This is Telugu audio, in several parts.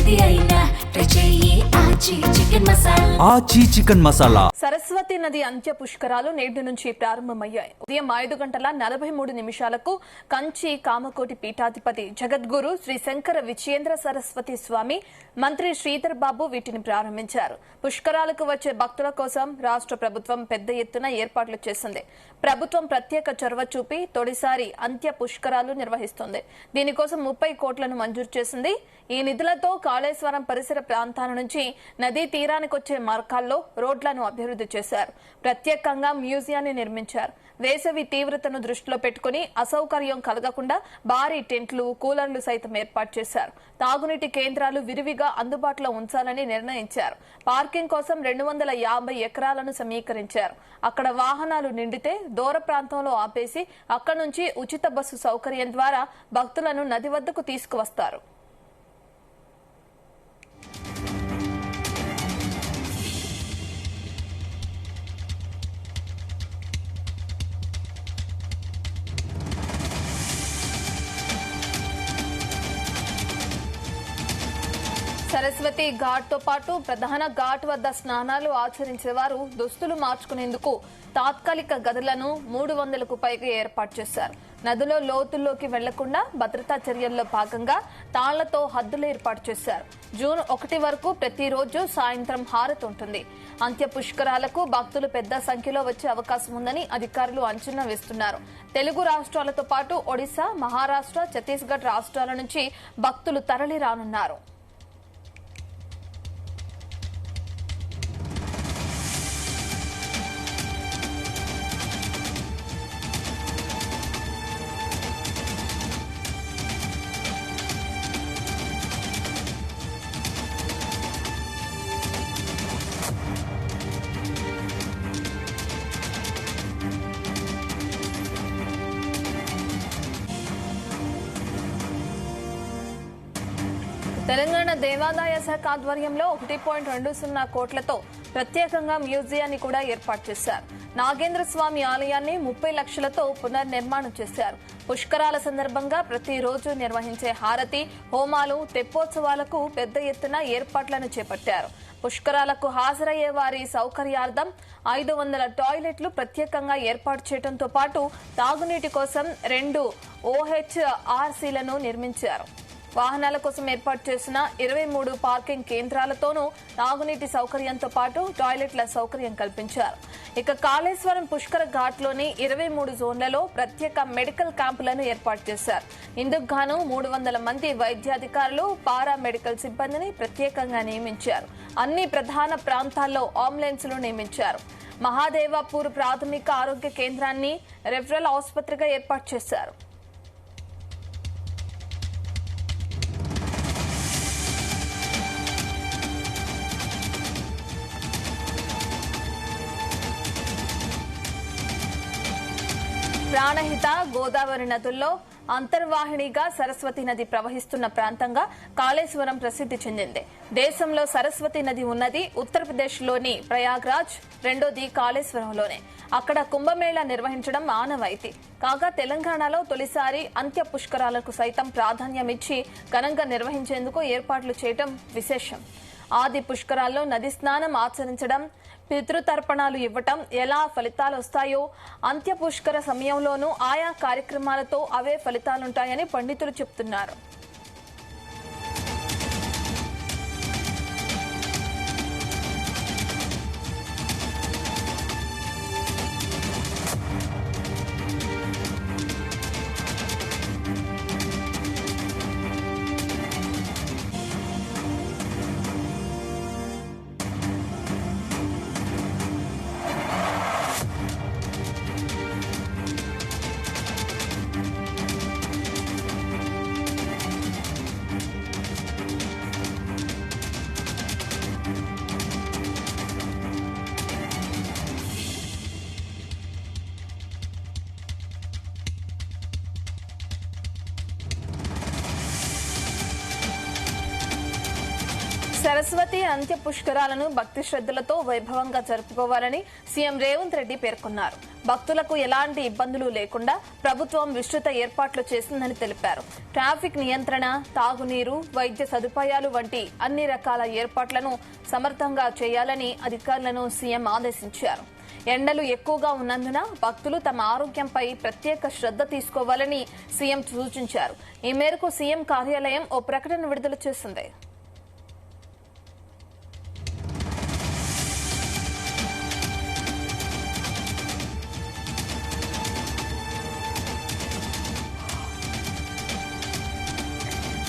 ఏది అయినా ట్రై చెయ్యి ఆచి చికెన్ మసాలా. ఆచి చికెన్ మసాలా. సరస్వతి నది అంత్య పుష్కరాలు నేటి నుంచి ప్రారంభమయ్యాయి. ఉదయం 5:43 కంచి కామకోటి పీఠాధిపతి జగద్గురు శ్రీ శంకర విజయేంద్ర సరస్వతి స్వామి, మంత్రి శ్రీధర్ బాబు వీటిని ప్రారంభించారు. పుష్కరాలకు వచ్చే భక్తుల కోసం రాష్ట్ర ప్రభుత్వం పెద్ద ఎత్తున ఏర్పాట్లు చేసింది. ప్రభుత్వం ప్రత్యేక చొరవ చూపి తొలిసారి అంత్య పుష్కరాలు నిర్వహిస్తోంది. దీనికోసం 30 కోట్లను మంజూరు చేసింది. ఈ నిధులతో కాళేశ్వరం పరిసర ప్రాంతాల నుంచి నదీ తీరానికొచ్చే మార్గాల్లో రోడ్లను అభివృద్ధి చేశారు. ప్రత్యేకంగా మ్యూజియాన్ని నిర్మించారు. వేసవి తీవ్రతను దృష్టిలో పెట్టుకుని అసౌకర్యం కలగకుండా భారీ టెంట్లు, కూలర్లు సైతం ఏర్పాటు చేశారు. తాగునీటి కేంద్రాలు విరివిగా అందుబాటులో ఉంచాలని నిర్ణయించారు. పార్కింగ్ కోసం 250 ఎకరాలను సమీకరించారు. అక్కడ వాహనాలు నిండితే దూర ప్రాంతంలో ఆపేసి అక్కడి నుంచి ఉచిత బస్సు సౌకర్యం ద్వారా భక్తులను నది వద్దకు తీసుకువస్తారు. సరస్వతి ఘాట్ తో పాటు ప్రధాన ఘాట్ వద్ద స్నానాలు ఆచరించేవారు దుస్తులు మార్చుకునేందుకు తాత్కాలిక గదులను 300కు పైగా ఏర్పాటు చేశారు. నదిలో లోతుల్లోకి వెళ్లకుండా భద్రతా చర్యల్లో భాగంగా తాళ్లతో హద్దులు ఏర్పాటు చేశారు. జూన్ 1 వరకు ప్రతిరోజు సాయంత్రం హారతి ఉంటుంది. అంత్య పుష్కరాలకు భక్తులు పెద్ద సంఖ్యలో వచ్చే అవకాశం ఉందని అధికారులు అంచనా వేస్తున్నారు. తెలుగు రాష్ట్రాలతో పాటు ఒడిశా, మహారాష్ట్ర, ఛత్తీస్గఢ్ రాష్ట్రాల నుంచి భక్తులు తరలి రానున్నారు. తెలంగాణ దేవాదాయ శాఖ ఆధ్వర్యంలో 1.20 కోట్లతో ప్రత్యేకంగా మ్యూజియాన్ని కూడా ఏర్పాటు చేశారు. నాగేంద్ర స్వామి ఆలయాన్ని 30 లక్షలతో పునర్నిర్మాణం చేశారు. పుష్కరాల సందర్భంగా ప్రతిరోజు నిర్వహించే హారతి, హోమాలు, తెప్పోత్సవాలకు పెద్ద ఎత్తున ఏర్పాట్లను చేపట్టారు. పుష్కరాలకు హాజరయ్యే వారి సౌకర్యార్థం 500 టాయిలెట్లు ప్రత్యేకంగా ఏర్పాటు చేయడంతో పాటు తాగునీటి కోసం 2 OHRCలను నిర్మించారు. వాహనాల కోసం ఏర్పాటు చేసిన 23 పార్కింగ్ కేంద్రాలతోనూ తాగునీటి సౌకర్యంతో పాటు టాయిలెట్ల సౌకర్యం కల్పించారు. ఇక కాళేశ్వరం పుష్కర ఘాట్లోని 23 జోన్లలో ప్రత్యేక మెడికల్ క్యాంపులను ఏర్పాటు చేశారు. ఇందుకు గాను 300 మంది వైద్యాధికారులు, పారామెడికల్ సిబ్బందిని ప్రత్యేకంగా నియమించారు. అన్ని ప్రధాన ప్రాంతాల్లో అంబులెన్సులు నియమించారు. మహాదేవాపూర్ ప్రాథమిక ఆరోగ్య కేంద్రాన్ని రెఫరల్ ఆసుపత్రిగా ఏర్పాటు చేశారు. ప్రాణహిత, గోదావరి నదుల్లో అంతర్వాహినిగా సరస్వతి నది ప్రవహిస్తున్న ప్రాంతంగా కాళేశ్వరం ప్రసిద్ధి చెందింది. దేశంలో సరస్వతి నది ఉన్నది ఉత్తరప్రదేశ్లోని ప్రయాగ్రాజ్, రెండోది కాళేశ్వరంలోనే. అక్కడ కుంభమేళా నిర్వహించడం ఆనవాయితీ. కాగా తెలంగాణలో తొలిసారి అంత్య పుష్కరాలకు సైతం ప్రాధాన్యమిచ్చి ఘనంగా నిర్వహించేందుకు ఏర్పాట్లు చేయడం విశేషం. ఆది పుష్కరాల్లో నది స్నానం ఆచరించడం, పితృతర్పణాలు ఇవ్వటం, ఎలా ఫలితాలు వస్తాయో అంత్య పుష్కర సమయంలోనూ ఆయా కార్యక్రమాలతో అవే ఫలితాలుంటాయని పండితులు చెప్తున్నారు. సరస్వతి అంత్య పుష్కరాలను భక్తి శ్రద్ధలతో వైభవంగా జరుపుకోవాలని సీఎం రేవంత్ రెడ్డి పేర్కొన్నారు. భక్తులకు ఎలాంటి ఇబ్బందులు లేకుండా ప్రభుత్వం విస్తృత ఏర్పాట్లు చేసిందని తెలిపారు. ట్రాఫిక్ నియంత్రణ, తాగునీరు, వైద్య సదుపాయాలు వంటి అన్ని రకాల ఏర్పాట్లను సమర్థంగా చేయాలని అధికారులను సీఎం ఆదేశించారు. ఎండలు ఎక్కువగా ఉన్నందున భక్తులు తమ ఆరోగ్యంపై ప్రత్యేక శ్రద్ధ తీసుకోవాలని సీఎం సూచించారు. ఈ మేరకు సీఎం కార్యాలయం ఓ ప్రకటన విడుదల చేసింది.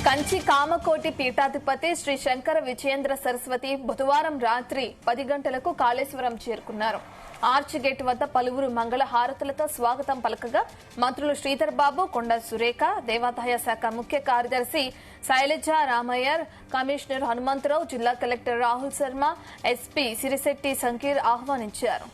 కంచి కామకోటి పీఠాధిపతి శ్రీ శంకర విజయేంద్ర సరస్వతి బుధవారం రాత్రి 10 గంటలకు కాళేశ్వరం చేరుకున్నారు. ఆర్చ్ గేట్ వద్ద పలువురు మంగళ హారతులతో స్వాగతం పలకగా మంత్రులు శ్రీధర్ బాబు, కొండ సురేఖ, దేవాదాయ శాఖ ముఖ్య కార్యదర్శి శైలజ రామయ్యర్, కమిషనర్ హనుమంతరావు, జిల్లా కలెక్టర్ రాహుల్ శర్మ, ఎస్పీ సిరిశెట్టి సంకీర్ ఆహ్వానించారు.